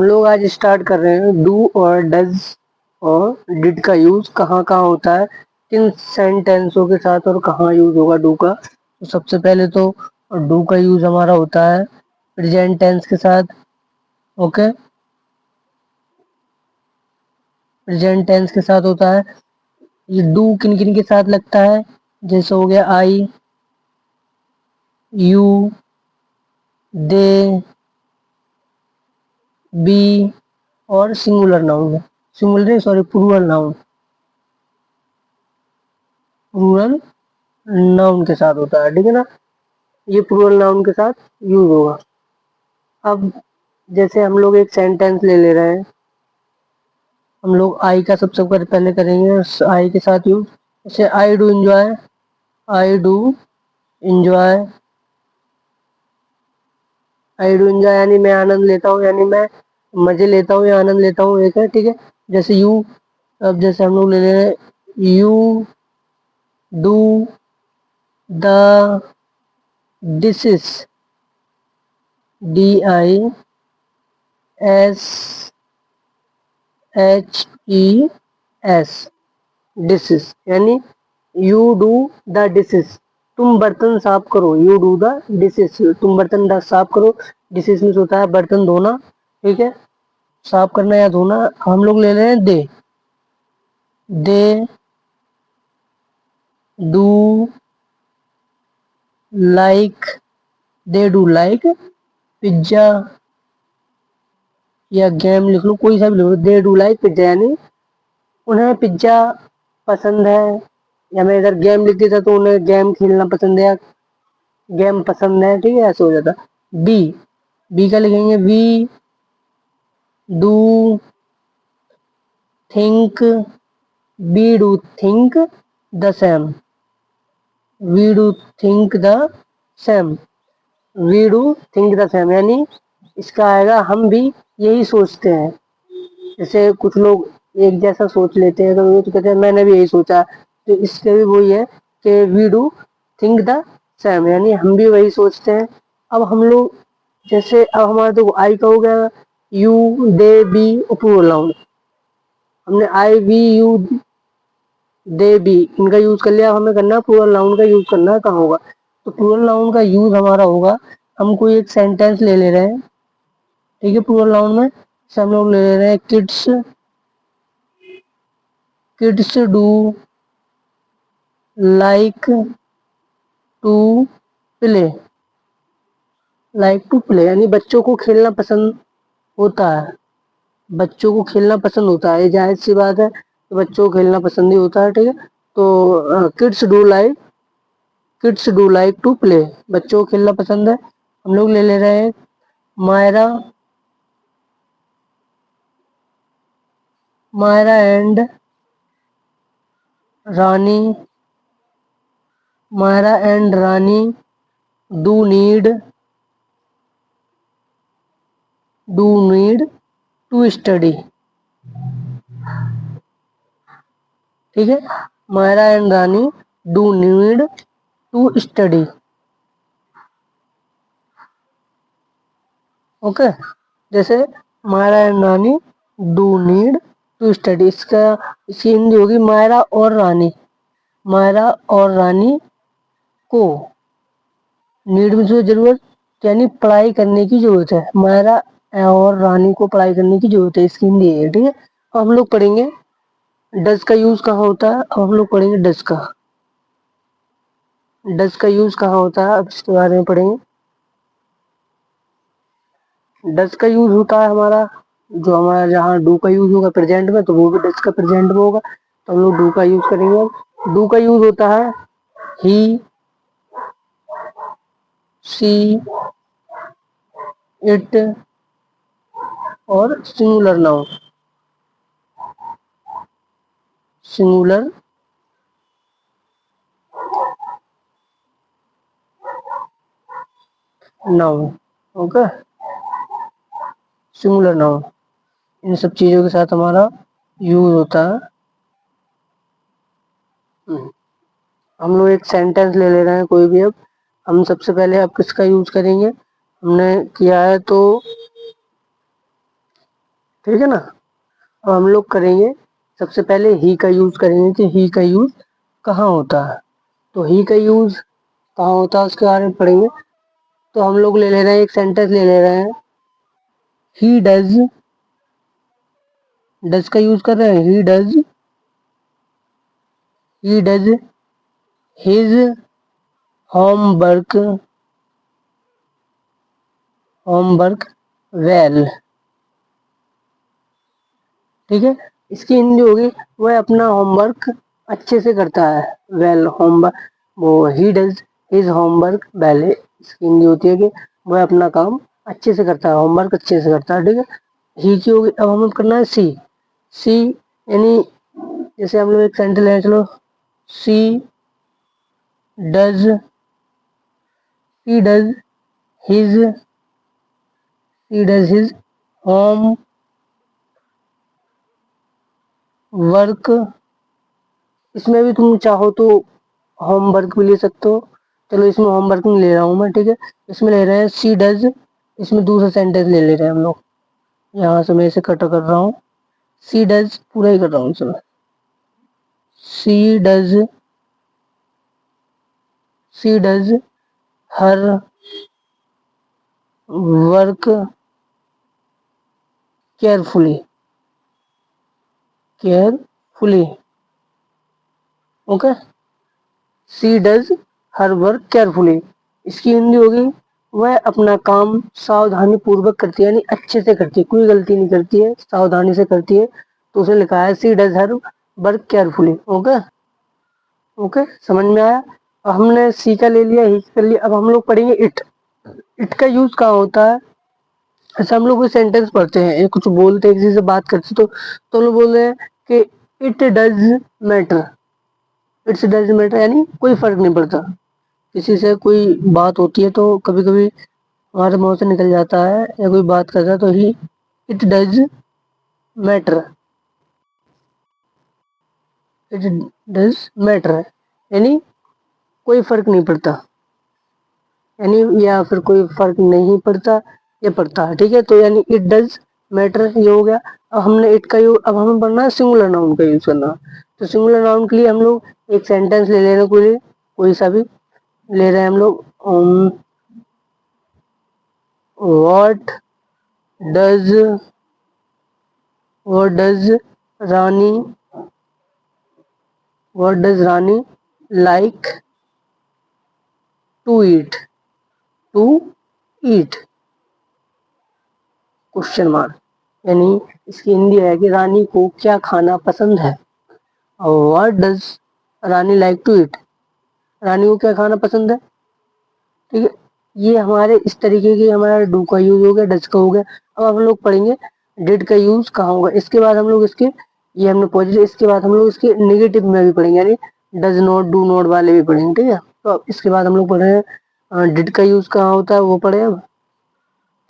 हम लोग आज स्टार्ट कर रहे हैं डू और डज और डिड का यूज कहाँ कहाँ होता है, किन सेंटेंसों के साथ और कहाँ यूज होगा डू का। तो सबसे पहले तो डू का यूज हमारा होता है प्रेजेंट टेंस के साथ। ओके, प्रेजेंट टेंस के साथ होता है। ये डू किन किन के साथ लगता है, जैसे हो गया आई, यू, दे, बी और singular noun, singular sorry plural noun, plural noun के साथ होता है। ठीक है ना, ये प्लूरल नाउन के साथ यूज होगा। अब जैसे हम लोग एक सेंटेंस ले रहे हैं, हम लोग आई का सबसे पहले करेंगे आई के साथ यूज। जैसे I do enjoy, I do enjoy, I do enjoy यानी मैं आनंद लेता हूँ, यानी मैं मजे लेता हूँ या आनंद लेता हूँ, एक है। ठीक है, जैसे यू, अब जैसे हम लोग ले रहे हैं you do the dishes, DISHES, dishes यानी यू डू द डिशेस, तुम बर्तन साफ करो। यू डू द डिशेस, तुम बर्तन साफ करो। डिशेस में होता है बर्तन धोना। ठीक है, साफ करना या धोना। हम लोग ले रहे हैं they do like, they do like pizza, या गेम लिख लो, कोई सा भी लिख लो। दे डू लाइक पिज्जा यानी उन्हें पिज्जा पसंद है, या मैं इधर गेम लिख देता तो उन्हें गेम खेलना पसंद है या गेम पसंद है। ठीक है, ऐसे हो जाता। बी, बी का लिखेंगे we do think, we do think the same, we do think the same, we do think the same यानी इसका आएगा हम भी यही सोचते हैं। जैसे कुछ लोग एक जैसा सोच लेते हैं तो वो तो कहते हैं मैंने भी यही सोचा, तो इसके भी वही है कि we do think the same यानी हम भी वही सोचते हैं। अब हम लोग जैसे अब हमारा तो आई का हो गया, you they we plural noun, हमने I we you they we इनका यूज कर लिया। अब हमें करना है प्लूरल नाउन का यूज करना है, कहाँ होगा। तो प्लूरल नाउन का यूज हमारा होगा, हम कोई एक सेंटेंस ले रहे हैं। ठीक है, प्लूरल नाउन में से हम लोग ले रहे हैं kids, kids do like to play, like to play यानी बच्चों को खेलना पसंद होता है, बच्चों को खेलना पसंद होता है, ये जाहिर सी बात है, तो बच्चों को खेलना पसंद ही होता है। ठीक है, तो kids do like to play, बच्चों को खेलना पसंद है। हम लोग ले रहे हैं Maira, Maira and Rani, Maira and Rani do need to study. ठीक है, Maira and Rani do need to study. Okay, जैसे Maira and Rani do need to study, इसकी हिंदी होगी मायरा और रानी, मायरा और रानी को नीड में जो जरूरत यानी पढ़ाई करने की जरूरत है, मायरा और रानी को पढ़ाई करने की जरूरत है, इसकी हिंदी है। ठीक है, अब हम लोग पढ़ेंगे डज का यूज कहाँ होता है। अब हम लोग पढ़ेंगे डज का, डज का यूज कहाँ होता है, अब इसके बारे में पढ़ेंगे। डज का यूज होता है हमारा, जो हमारा जहाँ डू का यूज होगा प्रेजेंट में, तो वो भी डज का प्रेजेंट में होगा, तो हम लोग डू का यूज करेंगे। अब डू का यूज होता है ही, सी, इट और singular noun, singular noun. Okay, singular noun, इन सब चीजों के साथ हमारा यूज होता है। हम लोग एक सेंटेंस ले रहे हैं कोई भी। अब हम सबसे पहले अब किसका यूज करेंगे, हमने किया है तो ठीक है ना। अब हम लोग करेंगे सबसे पहले ही का यूज करेंगे कि ही का यूज कहाँ होता है। तो ही का यूज कहाँ होता है उसके बारे में पढ़ेंगे। तो हम लोग ले ले रहे हैं, एक सेंटेंस ले ले रहे हैं, ही डज का यूज कर रहे हैं, he does his homework well. ठीक है, इसकी हिंदी होगी वह अपना होमवर्क अच्छे से करता है। वेल होमवर्क, वो he does his homework well, इसकी हिंदी होती है कि वह अपना काम अच्छे से करता है, होमवर्क अच्छे से करता है। ठीक है, ही की होगी। अब हमें करना है सी यानी जैसे हम लोग एक सेंटेंस लें, चलो she does does his home work. इसमें भी तुम चाहो तो होमवर्क भी ले सकते हो। चलो इसमें होमवर्क नहीं ले रहा हूँ मैं, ठीक है। इसमें ले रहे हैं सी डज, इसमें दूसरा सेंटेंस ले ले रहे हैं हम लोग। यहाँ से मैं इसे कट कर रहा हूँ, सी डज पूरा ही कर रहा हूँ। चलो she does her work carefully okay. She does her work carefully, इसकी हिंदी होगी वह अपना काम सावधानी पूर्वक करती है, यानी अच्छे से करती है, कोई गलती नहीं करती है, सावधानी से करती है। तो उसे लिखा है she does her work carefully. Okay okay, समझ में आया। अब हमने सी का ले लिया, ही कर लिया। अब हम लोग पढ़ेंगे इट का यूज कहाँ होता है। ऐसे हम लोग कोई सेंटेंस पढ़ते हैं, ये कुछ बोलते हैं, किसी से बात करते तो हम लोग बोल रहे हैं कि it does matter, it's does matter यानी कोई फर्क नहीं पड़ता। किसी से कोई बात होती है तो कभी कभी हमारे मुंह से निकल जाता है या कोई बात करता है तो ही it does matter, it does matter यानी कोई फर्क नहीं पड़ता, यानी या फिर कोई फर्क नहीं पड़ता या पड़ता है। ठीक है, तो यानी इट डज मैटर ये हो गया। अब हमने इट का यूज, अब हमें पढ़ना है सिंगुलर नाउन का यूज करना। तो सिंगुलर नाउन के लिए हम लोग एक सेंटेंस ले लेने के लिए कोई सा भी ले रहे हैं हम लोग। What does Rani like to eat question mark, यानी इसकी हिंदी है कि रानी को क्या खाना पसंद है। और what does Rani like to eat, Rani को क्या खाना पसंद है। ठीक है, ये हमारे इस तरीके की हमारा डू का यूज हो गया, डज का हो गया। अब हम लोग पढ़ेंगे डिड का यूज कहाँ होगा। इसके बाद हम लोग इसके, ये हमने पॉजिटिव, इसके बाद हम लोग इसके नेगेटिव में भी पढ़ेंगे, यानी डज नॉट डू नॉट वाले भी पढ़ेंगे। ठीक है, तो अब इसके बाद हम लोग पढ़ रहे हैं डिड का यूज कहाँ होता है, वो पढ़े अब।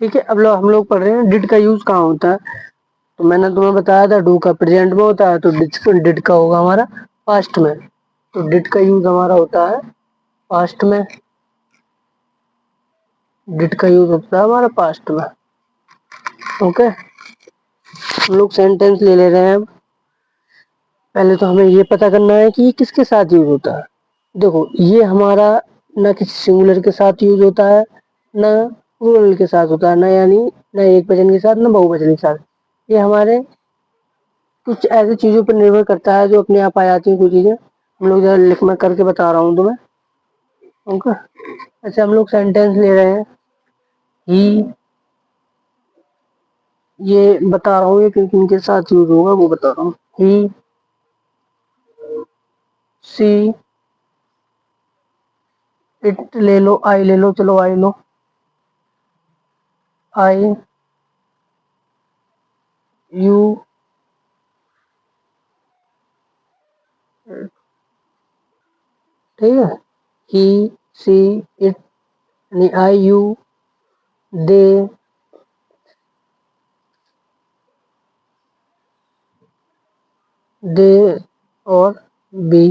ठीक है, अब हम लोग पढ़ रहे हैं डिड का यूज कहाँ होता है। तो मैंने तुम्हें बताया था डू का प्रेजेंट में होता है, तो डिड का होगा हमारा पास्ट में। तो डिड का यूज हमारा होता है पास्ट में, डिड का यूज होता है हमारा पास्ट में। ओके, हम लोग सेंटेंस ले ले रहे हैं। पहले तो हमें ये पता करना है कि ये किसके साथ यूज होता है। देखो ये हमारा ना किसी सिंगुलर के साथ यूज होता है, ना प्लूरल के साथ होता है, ना यानी ना एक वचन के साथ, ना बहुवचन के साथ। ये हमारे कुछ ऐसी चीजों पर निर्भर करता है जो अपने आप आ जाती है कुछ चीजें। हम लोग जरा लिख मैं करके बता रहा हूँ तुम्हें। ओके, अच्छा हम लोग सेंटेंस ले रहे हैं ही, ये बता रहा हूँ ये किन किन के साथ यूज होगा वो बता रहा हूँ। ही सी इट ले लो, आई ले लो, चलो आई लो, आई यू ठीक है, ही सी इट यानी आई यू, दे और बी,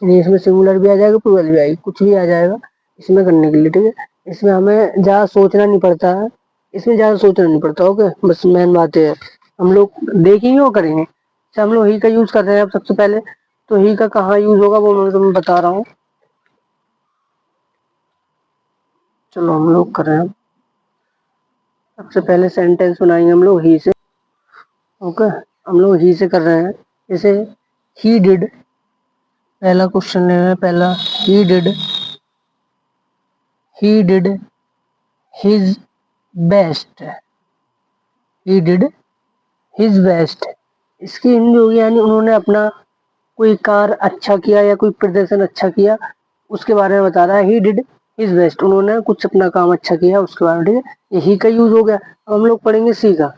यानी इसमें सिंगुलर भी आ जाएगा, प्लूरल भी आएगी, कुछ भी आ जाएगा इसमें करने के लिए। ठीक है, इसमें हमें ज़्यादा सोचना नहीं पड़ता है, इसमें ज़्यादा सोचना नहीं पड़ता। ओके, बस मेन बात है। हम लोग देखेंगे और करेंगे। जैसे हम लोग ही का यूज कर रहे हैं अब सबसे पहले, तो ही का कहाँ यूज होगा वो मैं तुम्हें बता रहा हूँ। चलो हम लोग कर रहे हैं। सबसे पहले सेंटेंस बनाएंगे हम लोग ही से। ओके, हम लोग ही से कर रहे हैं। जैसे ही डिड, पहला क्वेश्चन ले रहे हैं। पहला he did his best. He did his best, इसकी हिंदी होगी यानी उन्होंने अपना कोई कार्य अच्छा किया या कोई प्रदर्शन अच्छा किया, उसके बारे में बता रहा है। ही डिड हिज बेस्ट, उन्होंने कुछ अपना काम अच्छा किया उसके बारे में, ठीक है। ये ही का यूज हो गया। अब हम लोग पढ़ेंगे सी का।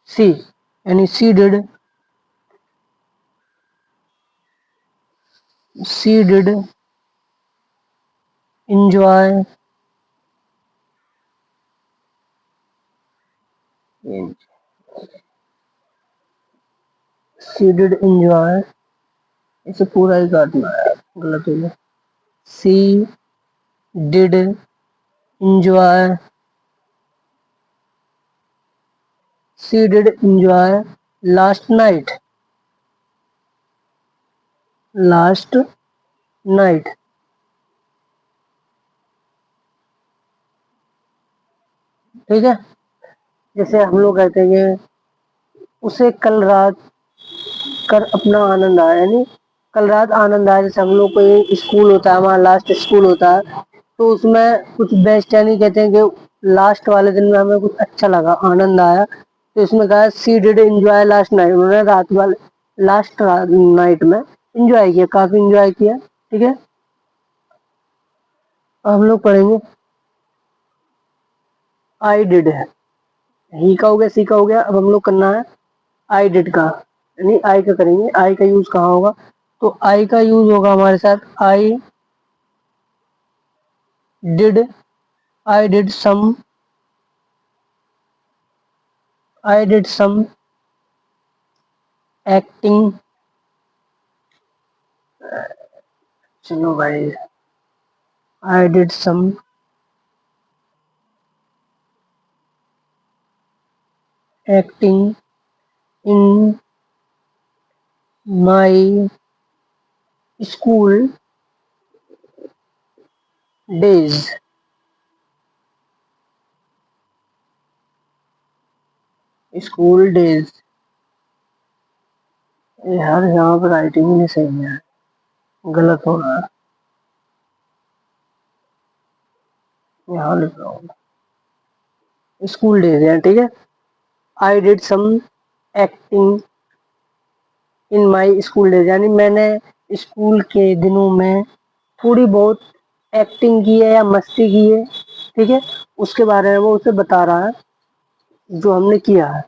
सी यानी सी did enjoy she did enjoy, इसे पूरा ही काटना है, गलत हो गया। she did enjoy last night, ठीक है। जैसे हम लोग कहते हैं कि उसे कल रात कर अपना आनंद आया, यानी कल रात आनंद आया। जैसे हम लोग को ये स्कूल होता है, हमारा लास्ट स्कूल होता है, तो उसमें कुछ बेस्ट यानी कहते हैं कि लास्ट वाले दिन में हमें कुछ अच्छा लगा, आनंद आया, तो इसमें कहा सी डिड एंजॉय लास्ट नाइट, उन्होंने रात वाले लास्ट नाइट में एंजॉय किया, काफी एंजॉय किया, ठीक है। अब हम लोग पढ़ेंगे आई डिड है। ही का हो गया, सी का हो गया। अब हम लोग करना है आई डिड का, यानी आई का करेंगे। आई का यूज कहाँ होगा, तो आई का यूज होगा हमारे साथ did I did some acting. चलो भाई, I did some acting in my school days. School days, यार यहाँ पर राइटिंग ही नहीं सही है, गलत हो रहा है। यहाँ लिख रहा हूँ स्कूल डेज है, ठीक है। I did some acting in my school days, यानी मैंने स्कूल के दिनों में थोड़ी बहुत एक्टिंग की है या मस्ती की है, ठीक है। उसके बारे में वो उसे बता रहा है जो हमने किया है।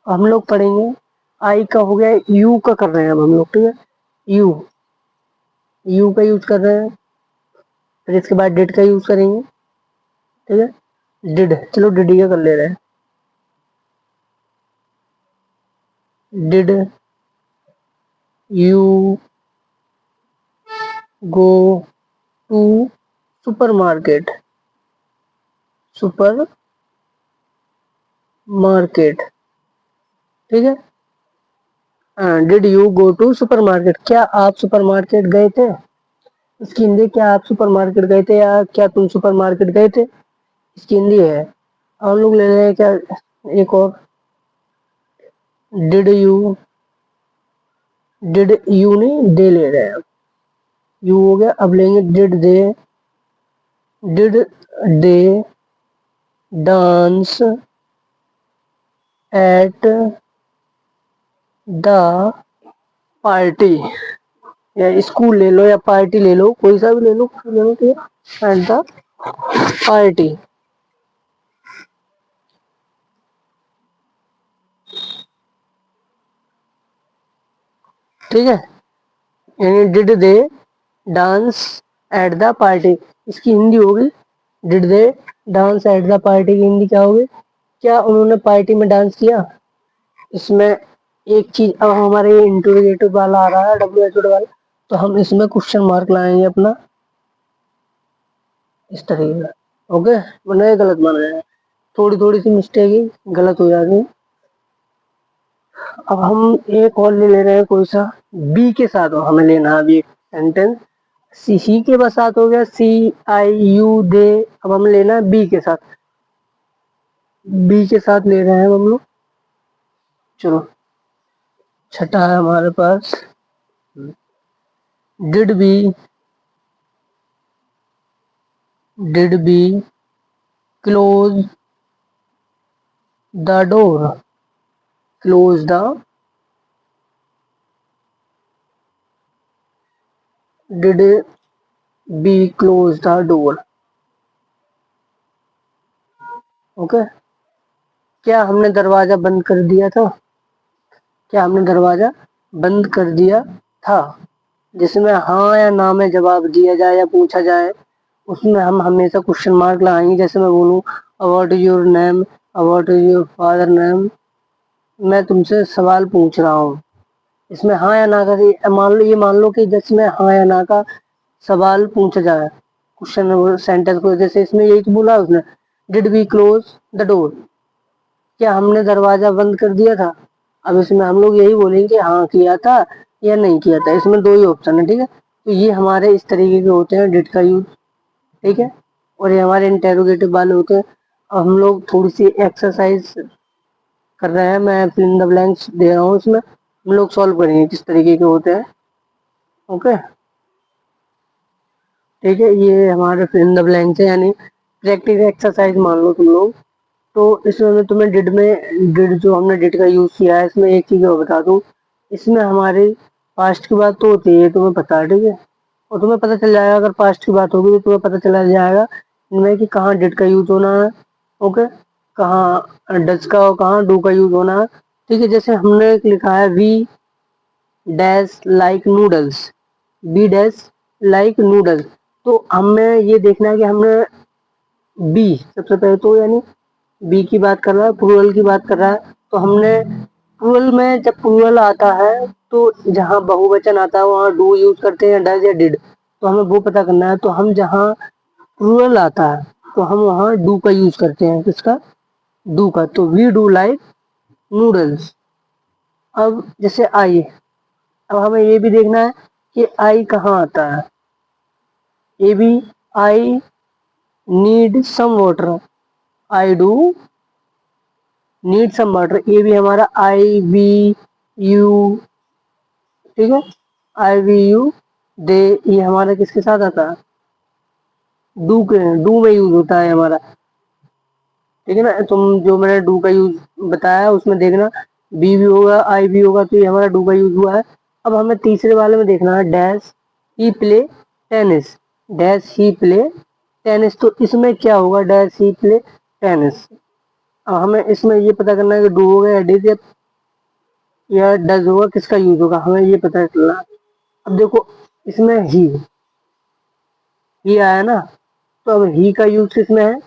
हम लोग पढ़ेंगे आई का हो गया, यू का कर रहे हैं अब हम लोग, ठीक है। यू यू का यूज कर रहे हैं, फिर इसके बाद डिड का यूज करेंगे, ठीक है। डिड, चलो डिड का कर ले रहे हैं। Did you go to supermarket, ठीक है। Did you go to supermarket, क्या आप सुपर मार्केट गए थे। इसकी हिंदी, क्या आप सुपर मार्केट गए थे या क्या तुम सुपर मार्केट गए थे, इसकी हिंदी है। हम लोग ले रहे हैं क्या, एक और, डिड यू नहीं दे ले रहे हैं, यू हो गया। अब लेंगे did they dance at the party, या स्कूल ले लो या पार्टी ले लो, कोई सा भी ले लो, ठीक है। एट द पार्टी, ठीक है। यानी did they dance at the party, इसकी हिंदी होगी did they dance at the party की हिंदी क्या होगी, क्या उन्होंने पार्टी में डांस किया। इसमें एक चीज, अब हमारे ये इंटरोगेटिव वाला आ रहा है, WH वाला, तो हम इसमें क्वेश्चन मार्क लाएंगे अपना इस तरीके का। ओके, मैंने गलत बना है, थोड़ी थोड़ी सी मिस्टेक ही गलत हो जाती है। अब हम एक और ले रहे हैं कोई सा बी के साथ हमें लेना है अभी एक सेंटेंस। सी के साथ हो गया, सी आई यू दे। अब हम लेना है बी के साथ, बी के साथ ले रहे हैं हम लोग। चलो छठा है हमारे पास, did we close the door, close the, did we close the door. Okay, क्या हमने दरवाजा बंद कर दिया था? क्या हमने दरवाजा बंद कर दिया था? जिसमें हाँ या ना में जवाब दिया जाए या पूछा जाए, उसमें हम हमेशा क्वेश्चन मार्क लगाएंगे। जैसे मैं बोलूँ what is your name, what is your father name, मैं तुमसे सवाल पूछ रहा हूँ। इसमें हाँ या ना का मान लो कि जिसमें हाँ या ना का सवाल पूछा जाए, क्वेश्चन सेंटेंस को, जैसे इसमें यही तो बोला उसने, did we close the door, क्या हमने दरवाजा बंद कर दिया था? अब इसमें हम लोग यही बोलेंगे हाँ किया था या नहीं किया था। इसमें दो ही ऑप्शन है, ठीक है। तो ये हमारे इस तरीके के होते हैं डिड का यूज, ठीक है। और ये हमारे इंटेरोगेटिव वाले होते हैं। अब हम लोग थोड़ी सी एक्सरसाइज कर रहे हैं, मैं फिल इन द ब्लैंक्स दे रहा हूँ, इसमें हम लोग सॉल्व करेंगे किस तरीके के होते हैं। ओके, ठीक है। ये हमारे फिल इन द ब्लैंक्स है, यानी प्रैक्टिस एक्सरसाइज मान लो तुम लोग। तो इसमें मैं तुम्हें डिड जो हमने डिड का यूज किया है, इसमें एक चीज और बता दूं, इसमें हमारी पास्ट की बात तो होती है, तुम्हें पता है, ठीक है। और तुम्हें पता चल जाएगा, अगर पास्ट की बात होगी तो तुम्हें पता चला जाएगा इनमें कि कहाँ डिड का यूज होना है, ओके, कहाँ डज का और कहाँ डू का यूज होना है, ठीक है। जैसे हमने लिखा है we dash like noodles, we dash like noodles, तो हमें ये देखना है कि हमने बी सबसे पहले तो, यानी बी की बात कर रहा है, प्लूरल की बात कर रहा है। तो हमने प्लूरल में, जब प्लूरल आता है तो जहाँ बहुवचन आता है वहाँ डू यूज करते हैं, डज या डिड, तो हमें वो पता करना है। तो हम जहाँ प्लूरल आता है तो हम वहाँ डू का यूज करते हैं, किसका? डू का। तो वी डू लाइक नूडल्स। अब जैसे आई, अब हमें ये भी देखना है कि आई कहाँ आता है। ये भी I need some water, I do need some water, ये भी हमारा आई वी यू, ठीक है। आई वी यू दे, ये हमारा किसके साथ आता है? डू के, डू में यूज होता है हमारा, ठीक है ना। तुम जो मैंने डू का यूज बताया उसमें देखना, बी भी होगा आई भी होगा, तो ये हमारा डू का यूज हुआ है। अब हमें तीसरे वाले में देखना है, डैश ही प्ले टेनिस, डैश ही प्ले टेनिस, तो इसमें क्या होगा? डैश ही प्ले टेनिस। अब हमें इसमें ये पता करना है कि डू होगा या डिड या डज होगा, किसका यूज होगा, हमें ये पता चलना। अब देखो इसमें ही आया ना, तो अब ही का यूज किसमें है?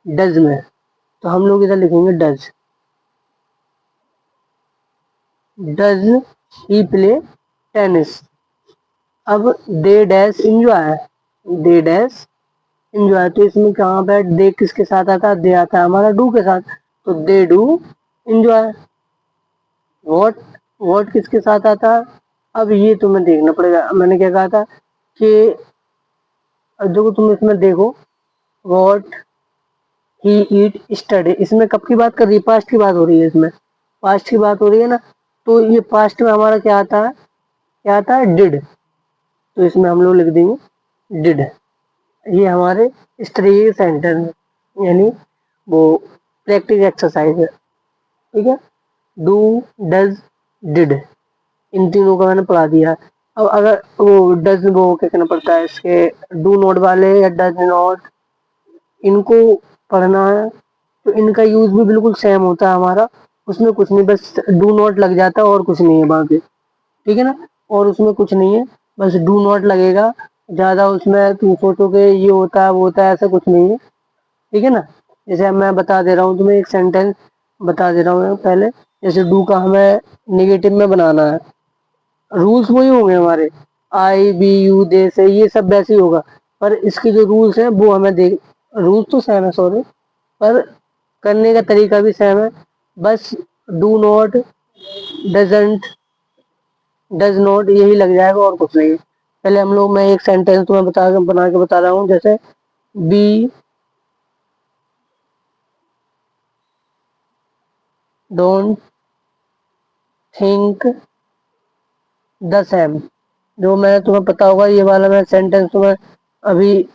डज में। तो हम लोग इधर लिखेंगे does, does he play tennis. अब they dash enjoy, they dash enjoy, तो इसमें कहाँ पे दे किसके साथ आता है? दे आता है हमारा डू के साथ, तो they do enjoy. What, what किसके साथ आता है? अब ये तुम्हें देखना पड़ेगा, मैंने क्या कहा था कि देखो तुम इसमें देखो, वॉट ही ईट स्टडी, इसमें कब की बात कर रही है? पास्ट की बात हो रही है, इसमें पास्ट की बात हो रही है ना। तो ये पास्ट में हमारा क्या आता है? क्या आता है? डिड, तो इसमें हम लोग लिख देंगे डिड। ये हमारे इस तरीके के सेंटेंस, यानी वो प्रैक्टिस एक्सरसाइज है, ठीक है। डू डज डिड, इन तीनों का मैंने पढ़ा दिया। अब अगर वो डज, वो क्या कहना पड़ता है इसके, डू नॉट वाले या डज नॉट, इनको पढ़ना है तो इनका यूज भी बिल्कुल सेम होता है हमारा। उसमें कुछ नहीं, बस डू नॉट लग जाता है और कुछ नहीं है बाकी, ठीक है ना। और उसमें कुछ नहीं है, बस डू नॉट लगेगा। ज्यादा उसमें तुम सोचोगे ये होता है वो होता है, ऐसा कुछ नहीं है, ठीक है ना। जैसे अब मैं बता दे रहा हूँ तुम्हें, एक सेंटेंस बता दे रहा हूँ पहले। जैसे डू का हमें निगेटिव में बनाना है, रूल्स वही होंगे हमारे, आई बी यू दे से, ये सब वैसे ही होगा। पर इसके जो रूल्स हैं वो हमें देख, रूल्स तो सेम है सॉरी, पर करने का तरीका भी सेम है। बस do not, doesn't, does not, यही लग जाएगा और कुछ नहीं। पहले हम लोग, मैं एक सेंटेंस तुम्हें बना के बता रहा हूँ, जैसे we don't think the same. जो मैं तुम्हें पता होगा, ये वाला मैं सेंटेंस तुम्हें अभी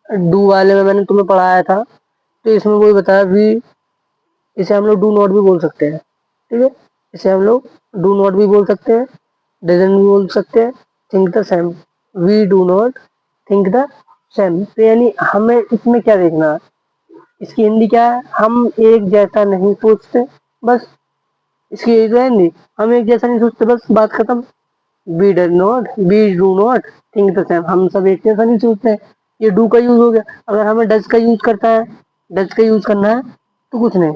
डू वाले में मैंने तुम्हें पढ़ाया था, तो इसमें वही बताया भी, इसे हम लोग डू नॉट भी बोल सकते हैं, ठीक है। इसे हम लोग डू नॉट भी बोल सकते हैं, डजंट भी बोल सकते हैं, think the same. We do not think the same, तो यानी हमें इसमें क्या देखना है, इसकी हिंदी क्या है, हम एक जैसा नहीं सोचते, बस। इसकी यही तो है हिंदी, हम एक जैसा नहीं सोचते, बस बात खत्म। We do not think the same, हम सब एक जैसा नहीं सोचते हैं। ये डू का यूज हो गया। अगर हमें डज का यूज करता है, डज का यूज करना है, तो कुछ नहीं,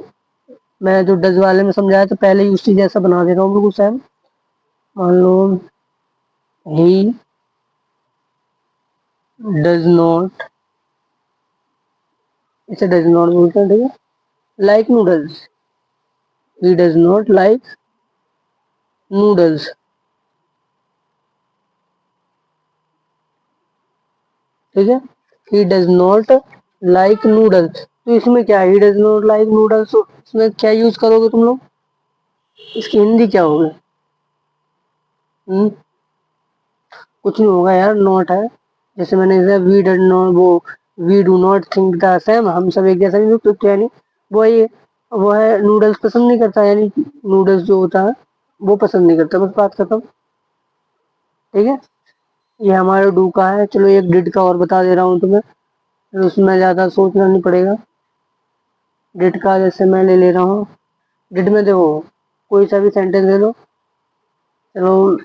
मैं जो डज वाले में समझाया तो पहले ही उसी जैसा बना दे रहा हूँ बिल्कुल सेम। मान लो ही डज नॉट, इसे डज नॉट बोलते हैं, ठीक है। Like noodles, he does not like noodles, ठीक है। He does not like noodles, तो इसमें क्या है, he does not like noodles, तो इसमें क्या यूज करोगे तुम लोग, इसकी हिंदी क्या होगी? कुछ नहीं होगा यार, नॉट है। जैसे मैंने वी डज नॉट, वो we do not think the same, हम सब एक जैसा नहीं, तो यानी वो ये, वो है नूडल्स पसंद नहीं करता, यानी नूडल्स जो होता है वो पसंद नहीं करता, बस बात खत्म, ठीक है। ये हमारे डू का है। चलो एक डिड का और बता दे रहा हूँ तुम्हें, फिर उसमें ज्यादा सोचना नहीं पड़ेगा। डिड का जैसे मैं ले ले रहा हूँ, डिड में देखो, कोई सा भी सेंटेंस ले लो, चलो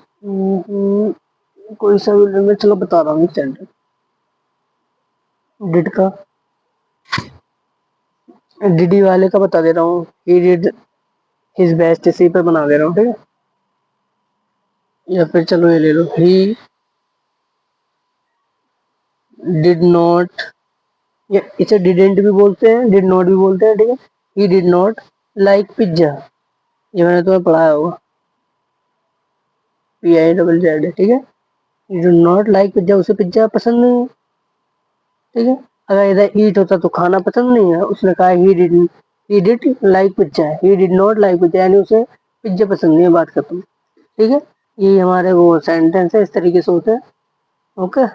कोई सा भी मैं चलो बता रहा हूँ सेंटेंस डिड का, डीडी वाले का बता दे रहा हूँ, ही डिड हिज बेस्ट, इसी पे बना दे रहा हूँ, ठीक है। या फिर चलो ये ले लो, ही डिड नॉट, या इसे डिडेंट भी बोलते हैं, डिड नॉट भी बोलते हैं, ठीक है। He did not like pizza, ये मैंने तुम्हें पढ़ाया होगा, PIZZ, ठीक है। He did not like pizza, उसे पिज्जा पसंद नहीं है, ठीक है। अगर इधर ईट होता तो खाना पसंद नहीं है, उसने कहा he did like pizza, he did not like pizza, यानी उसे पिज्जा पसंद नहीं है, बात खत्म, ठीक है। ये हमारे वो सेंटेंस है, इस तरीके से होते हैं, ओके।